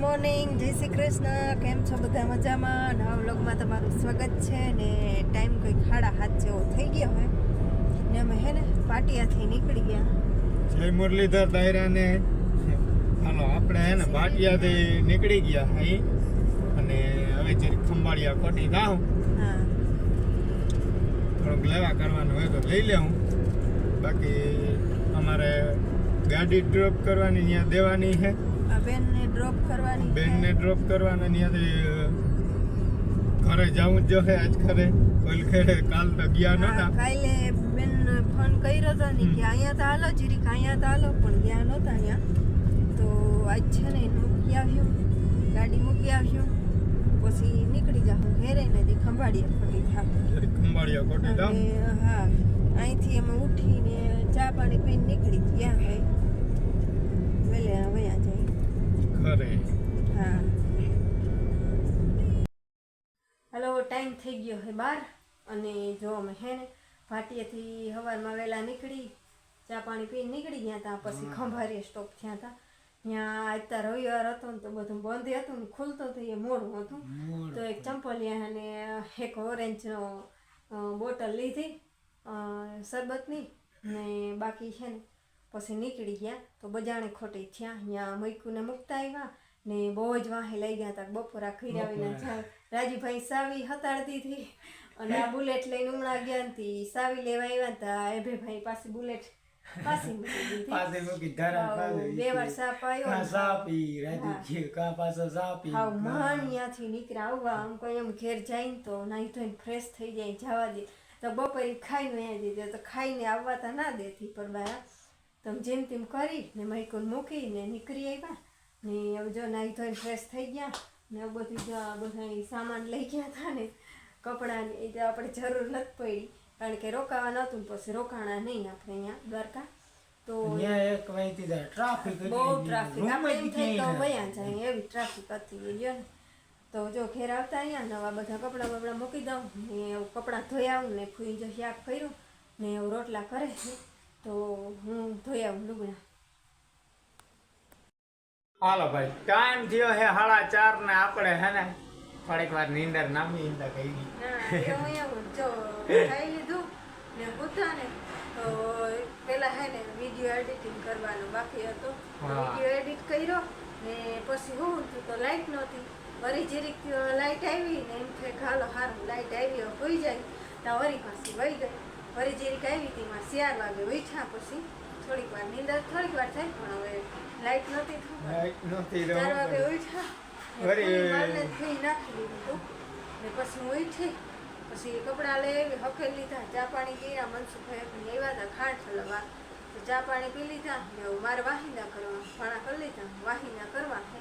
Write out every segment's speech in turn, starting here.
Morning, જય શ્રી કૃષ્ણ. કેમ છો બધા? મજામાં? નવા વ્લોગમાં તમારું સ્વાગત છે. ને ટાઈમ કંઈક 7:30 જેવો થઈ ગયો હોય ને અમે ને પાટિયાથી નીકળી ગયા. જય મુરલીધર દાયરાને હાલો આપણે ને પાટિયાથી નીકળી ગયા અહીં અને હવે જરીક ખંભાળિયા કોટી જાઉં. હા, થોડુંક લેવા કરવાનું હોય તો લઈ લેવું. બાકી અમારે ગાડી ડ્રોપ કરવાની ત્યાં દેવાની છે. બેનને ડ્રોપ કરવાની. બેનને ડ્રોપ કરવાના ત્યાંથી ઘરે જવું જ જોઈએ. આજ ઘરે ઓલખેડે કાલ તો ગયા નહોતા. કાલે બેન ફોન કર્યો હતો ને કે અહીંયા તો હાલો જરીક, અહીંયા તો હાલો, પણ ગયા નહોતા અહીંયા. તો આજ છે ને મૂકી આવ્યું, ગાડી મૂકી આવ્યું, પછી નીકળી જાઉં ઘેરે ને ખંભાળિયા ખોટી થાક. જરીક ખંભાળિયા કોટી જાઉં. હા, અહીંથી અમે ઉઠીને ચા પાણી પીને નીકળી ગયા હોય વેલે વયા જાય ઘરે. હા, હલો, ટાઈમ થઈ ગયો છે 12 અને જો અમે હે ને ભાટિયાથી સવારમાં વહેલા નીકળી ચા પાણી પીને નીકળી ગયા હતા. પછી ખંભાળિયા સ્ટોપ થયા હતા. ત્યાં અત્યારે રવિવાર હતો ને તો બધું બંધ હતું ને ખુલતું હતું એ મોડું હતું. તો એક ચંપલિયા અને એક ઓરેન્જનો બોટલ લીધી શરબતની ને બાકી છે ને પછી નીકળી ગયા. તો બજાણે ખોટી થયા, અહીંયા મૈકુને મૂકતા આવ્યા ને બહુ જ વાહે લઈ ગયા હતા. બપોરા ખીરાવીને રાજુભાઈ સાવી હતાડતી હતી અને આ બુલેટ લઈને ઉમળા ગયા હતી. સાવી લેવા આવ્યા હતા, એભેભાઈ પાસે બુલેટ પાછી મૂકી દીધી. પાસે મૂકી ધરા પાસે 2 વાર સાપ આવ્યો. સાપી રાજુ કે કા પાસે સાપી હાવ માણિયાથી નીકળ્યા આવવા આમ કોઈ એમ ઘેર જઈને તો નાહી ધોઈને ફ્રેશ થઈ જાય જવા દે. તો બપોરે ખાઈને અહીંયા દીધો તો ખાઈને આવવા તો ના દેતી પણ બહાર તો જેમ તેમ કરી ને મૈકુન મૂકીને નીકળી આવ્યા ને હવે જો નાહી ધોઈને ફ્રેશ થઈ ગયા ને બધું બધા સામાન લઈ ગયા હતા ને કપડાની એ તો આપણે જરૂર નથી પડી કારણ કે રોકાવા નહોતું. પછી રોકાણા નહીં આપણે અહીંયા દ્વારકા. તો એક વાઈથી ટ્રાફિક બહુ ટ્રાફિક, આપણે એમ થાય તો વયા જાય એવી ટ્રાફિક હતી જો ને. તો જો ઘેર આવતા અહીંયા નવા બધા કપડાં મૂકી દઉં ને કપડાં ધોઈ આવું ને ફૂઈ જો શાક કર્યું ને એવું રોટલા કરે છે તો હું ધોઈ આવું લુગડા. હાલો ભાઈ, ટાઈમ થયો હે 4:30 ને આપણે હે ને થોડીક વાર નીંદર નામી ઈંદા કરી. એવું જો ખાઈ લીધું ને પૂછા ને તો પેલા હે ને વિડીયો એડિટિંગ કરવાનું બાકી હતું. વિડીયો એડિટ કર્યો ને પછી હું તો લાઈટ નહોતી. વળી જરીક લાઈટ આવી ને એમ કે હાલો સારું લાઈટ આવી હોઈ જાય તો વળી પાછી વહી ગઈ. વળી જરીક આવી હતી માં 4 વાગે ઉઠ્યા. પછી થોડીક વાર નીંદર થોડીક વાર થાય પણ હવે લાઈટ નહોતી. 4 વાગે ઉઠ્યા નાખી દીધું ને પછી હું ઉઠી. પછી કપડાં લઈ આવી, હકેલ લીધા, ચા પાણી પીયા. મનસુખભાઈ આવ્યા હતા ખાંડ ચલાવવા તો ચા પાણી પી લીધા ને મારે વાહિંદા કરવા ફાણા કરી લીધા. વાહિંદા કરવા છે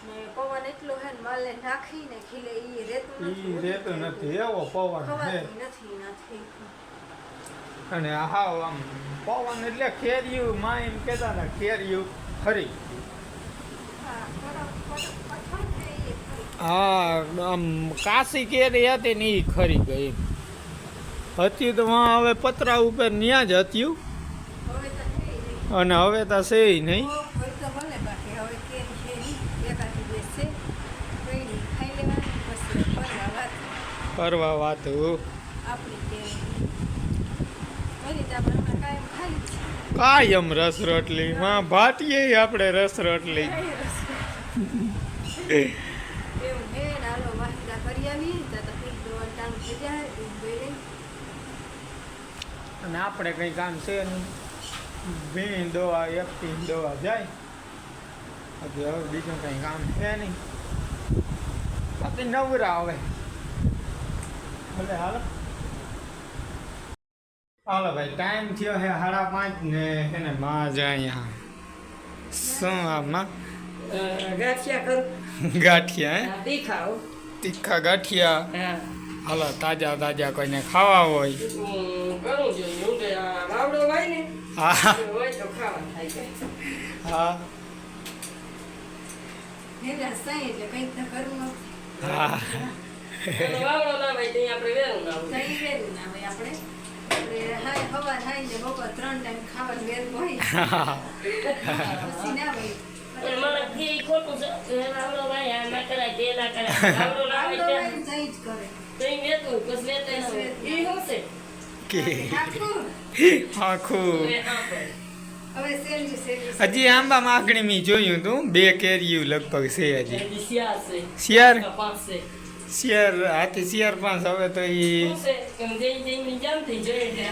ને પવન એટલો હે ને માલે નાખીને ખીલે ઈ રેતું નથી એવો પવન નથી. અને હાવ આમ પવન એટલે ખેરિયું માં એમ કહેતા હતા ખેરિયું ખરી. હા, આમ કાશી કેરી હતી ને એ ખરી ગઈ હતી. તો હવે પતરા ઉપર ન્યા જ હતું અને હવે તો છે નહીં. કરવા વાત કાયમ રસ રોટલી માં ભાટીએ આપણે રસ રોટલી. અને આપણે કઈ કામ છે નહીં. ભીણ દોવા એકથી દોવા જાય હવે બીજું કઈ કામ છે નહીં. પછી નવરા આવે ભલે હાલો. હાલો ભાઈ, ટાઈમ થયો હે 5:30 ને એને માં જાય અહીંયા શું આમાં ગાંઠિયા કરું. ગાંઠિયા હે તીખા ગાંઠિયા. હાલો, તાજા તાજા કોઈને ખાવા હોય હા હા બપોર 3 ટાઈમ ખાવાનું વેરું હોય પછી ના ભાઈ મને ઘી ખોટું છે આવડો ભાઈ આ ના કરાય તે ના કરાય આવડો ના આવડો હોય હોય ને જઈ જ કરે. તો ઈ મેતું કસ લેતા ન હોય ઈ હું છે કે આખું. આખું એ હા ભાઈ હવે સેલી સેલી. હજી આંબા માગણી મેં જોયું તું 2 કેરીયું લગભગ છે હજી એ શિયાળ છે શિયાર પાંચ છે શિયાર હાથી શિયાર 5 હવે તો ઈ શું છે કેમ જઈ જઈને જામતી જોઈએ છે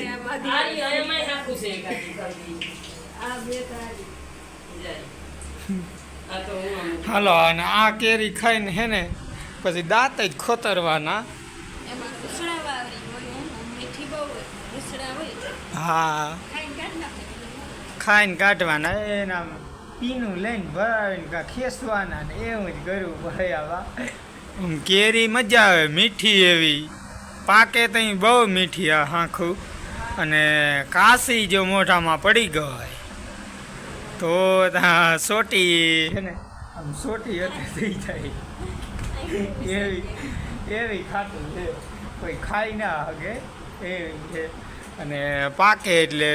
આમાંથી આરી એમાંય હાકું છે કાકી કાકી આ બે તારી. જાય આ તો હું આમ હાલો અને આ કેરી ખાઈને હે ને પછી દાંત જ ખોતરવાના એમાં કુસડા વાળી હોય ને, મીઠી બહુ હોય કુસડા હોય હા ખાઈને કાઢ નાખે. ખાઈને કાઢવાના એના પીનું લઈને ભરાવીને કાં ખેસવાના ને એવું જ કરવું ભાઈ આવા કેરી મજા આવે મીઠી એવી પાકે તઈ બહુ મીઠી આ હાંખું અને કાશી જો મોઢામાં પડી ગઈ તો ત્યાં સોટી છે ને આમ સોટી હતી થઈ જાય એવી એવી ખાતું છે કોઈ ખાઈ ના હગે એવી છે અને પાકે એટલે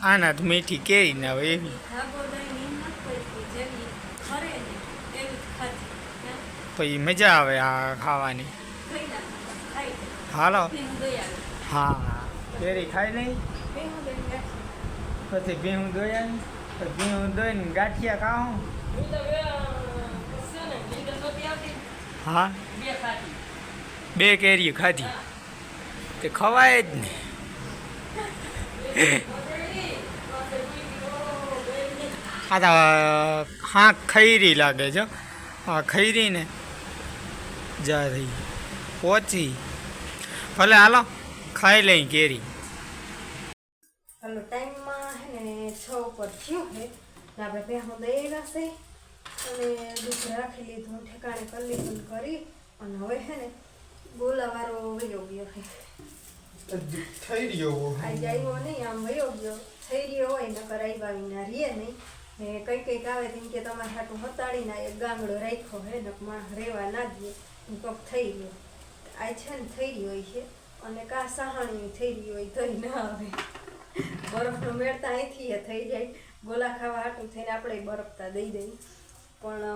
આનાથી મીઠી કેરી ના હોય એવી ધાગો દઈને ઈ નાખ પડતી, જેવી ખરે ને એવી જ ખાધી. હે? પછી મજા આવે આ ખાવાની ખાઈ નાખો, ખાઈ લે. હાલો ભીનું દઈ આવે. હા કેરી ખાઈ લઈ ભીનું દઈને રાખી. પછી ભીહું દોયા પછી ભીહું દોઈને ગાંઠિયા ખાઉં હું તો છે ને લીટર નહોતી આવતી હા બે ખાતી 2 કેરી ખાધી તે ખવાય જ ને આ તો હા ખૈરી લાગે છે હા ખૈરી ને જા રહી પોચી ભલે હાલો ખાઈ લઈ કેરી હાલો ટાઈમમાં હે ને 6 ઉપર થયું છે ને આપણે ભેહું દઈ આવ્યા છે અને દૂધ રાખી લીધું ઠેકાણે કરી લીધું કરી અને હવે હે ને બોલાવાળો વયો ગયો છે થઈ રહ્યો આજે આવ્યો નહીં આમ વયો ગયો થઈ રહ્યો હોય નકર આવ્યા વિના રીએ નહીં ને કંઈક આવે તેમ કે તમારે હાટું હતાડીને એક ગામડો રાખ્યો હે ને માણસ રહેવા ના દે એમ કોક થઈ ગયો આ છે ને થઈ રહ્યો હોય છે અને કા સહાણી થઈ રહી હોય તોય ના આવે બરફનો મેળતા અહીંથી એ થઈ જાય ગોલા ખાવા હાટું થઈને આપણે બરફતા દઈ દઈ પણ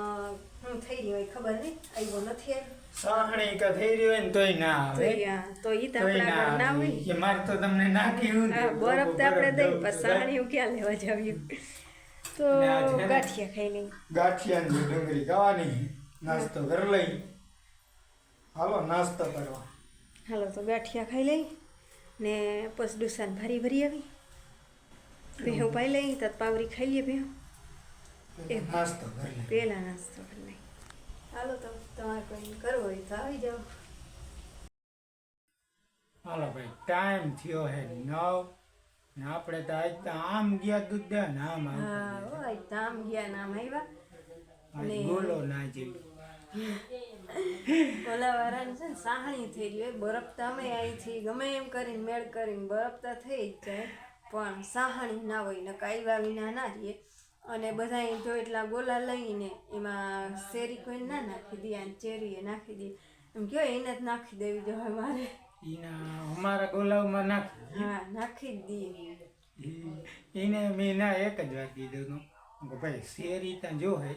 હું થઈ રહ્યું હોય ખબર નહીં આવ્યો નથી આવ્યો સાહણી કે થઈ રહ્યો ને તોય ના આવે તો ઈ તો તોય આપણા આગળ ના આવે. હોય કે મારે તો તમને નાખ્યું ને હા, બરફ તો આપણે દઈ દઉં, પણ સાણીઓ ક્યાં લેવા જાવ્યું તો ને આ છે ને- ગાંઠિયા ખાઈ લઈ ગાંઠિયા ને ડુંગળી ખાવાની નાસ્તો કરી લઈ હાલો નાસ્તો કરવા હાલો તો ગાંઠિયા ખાઈ લઈ ને પછી ડુસાન ભરી આવી ભેહું પાઈ લઈ તો પાવરી ખાઈ લઈએ ભેહું નાસ્તો કરી લઈ પહેલા નાસ્તો કરી લઈ હાલો તો તમારે કોઈ કરવો હોય તો આવી જાઓ હાલો ભાઈ ટાઈમ થયો હે 9 ને આપણે તો આજ તો આમ ગયા દૂધ દે ને આમ હા આવ્યું. હોય ધામ ગયા નામ આવ્યા આજ ને- બોલો ના જેવી ઓલાવાળાને છે ને સાહણી થઈ રહી હોય બરફ તો અમે અહીંથી ગમે એમ કરીને મેળ કરીને બરફ તો થઈ જ જાય પણ સાહણી ના હોય ને કાંઈ વિના ના રહીએ અને બધાય જો એટલા ગોલા લઈને એમાં શેરી કોઈ ના નાખી દે અને ચેરીએ નાખી દે એમ કહો એને જ નાખી દેવી જોઈએ મારે એના અમારા ગોલાવમાં નાખી હા નાખી જ દઈએ એને મેં ના એક જ વાત કીધું હતું કે ભાઈ શેરી ત્યાં જો હે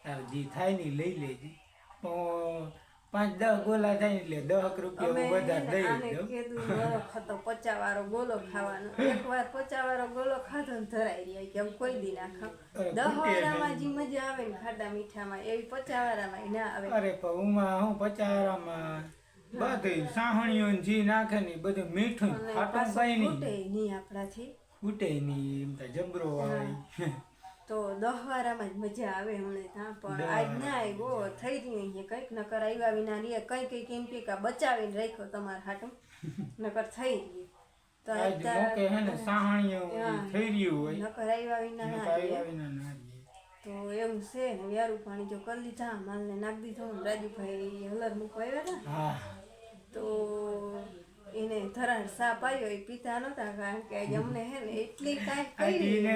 તારે જે થાય ને ઈ લઈ લેજે તો 5-10 ગોલા થાય ને એટલે 10 રૂપિયા અમે હું બધા દઈ આને દઉં કીધું બરફ હતો 50 વાળો ગોલો ખાવાનો એકવાર 50 વાળો ગોલો ખાધો ને ધરાઈ રહ્યા કે આમ કોઈ દી ના ખાવ અરે 10 ખૂટે વાળામાં નહીં. જે મજા આવે ને ખાટા મીઠામાં એવી 50 વાળામાં ના આવે અરે પણ ઉમાં હું પચારામાં બધું સાહણીઓ ને જે નાખે ને ઈ બધું મીઠું અને ખાટું પાછું કઈ ખૂટે નહીં નહીં આપણાથી ખૂટે નહીં એમ તો જબરો આવે તો 10 વાળામાં જ મજા આવે હમણે ત્યાં પણ આજ ના આવ્યો થઈ રહ્યું અહીંયા કંઈક નકર આવ્યા વિના રે કંઈક એમ કે કા બચાવીને રાખ્યો તમારા હાટું નકર થઈ ગયું તો આજ મોકે હે ને સાહણીઓ હા. થઈ રહ્યું હોય નકર આવ્યા વિના ના નકા રહે. આવ્યા વિના ના રહીએ. તો એમ છે ને વ્યારું પાણી જો કરી લીધા માલને નાખી દીધો ને રાજુભાઈ હલર મૂકવા આવ્યા હતા હા તો એને ધરાણ સાપ આવ્યો એ પીતા નહોતા કારણ કે આજે અમને હે ને એટલી કાંઈ કરી એને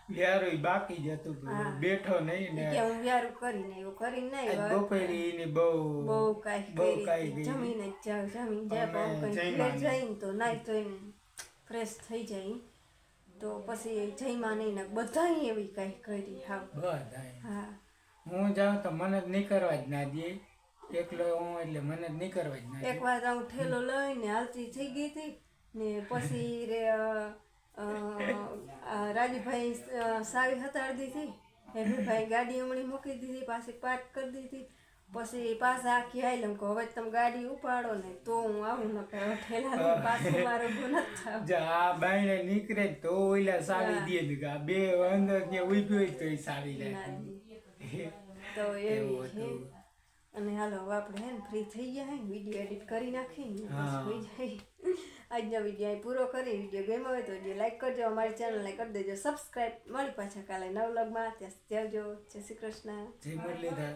વ્યારોય બાકી જ હતું પણ હા. બેઠો નહીં ને કે હું વ્યારું કરીને આવ્યો કરીને આજ આવ્યો બપોરે એને બહુ બહુ કાંઈ બહુ કરી કાંઈ કરી. જમીને જ જાવ જમીન જાય અમે પણ કંઈ જમ્યા ઘેર જઈને તો નાઈ ધોઈને ફ્રેશ થઈ જાય તો પછી જઈમાં નહીં ને બધાય એવી કાંઈ કરી હાવ બધાય હા હું જાઉં તો મને જ નીકળવા જ ના દે એકલો હું એટલે મને જ નીકળવા જ ના દે એક વાર હું ઠેલો લઈને હાલતી થઈ ગઈ હતી ને પછી રાજુભાઈ સાવી હતાડી દીધી હેવીભાઈ ગાડી હમણાં મૂકી દીધી પાછી પાર્ક કરી દીધી પછી પાછા આખી આવેલું કે હવે તમે ગાડી ઉપાડો ને તો હું આવું ન કરો ઠેલા પાછું મારો ગુનો થાવ જા બાઈને નીકળે તો ઓલા સાવી દે ને કે આ બે અંદર ત્યાં ઉભી હોય તો એ સાવી લે તો એવી છે અને હાલો હવે આપણે હે ને ફ્રી થઈ ગયા હે ને વિડીયો એડિટ કરી નાખીને બસ હોઈ જાય આજનો વિડીયો અહીં પૂરો કરી વિડીયો ગમ્યો હોય તો વિડીયો લાઈક કરજો અમારી ચેનલને કરી દેજો સબસ્ક્રાઈબ મળી પાછા કાલે નવ વ્લોગમાં ત્યાં જય શ્રી કૃષ્ણ જય મુરલીધર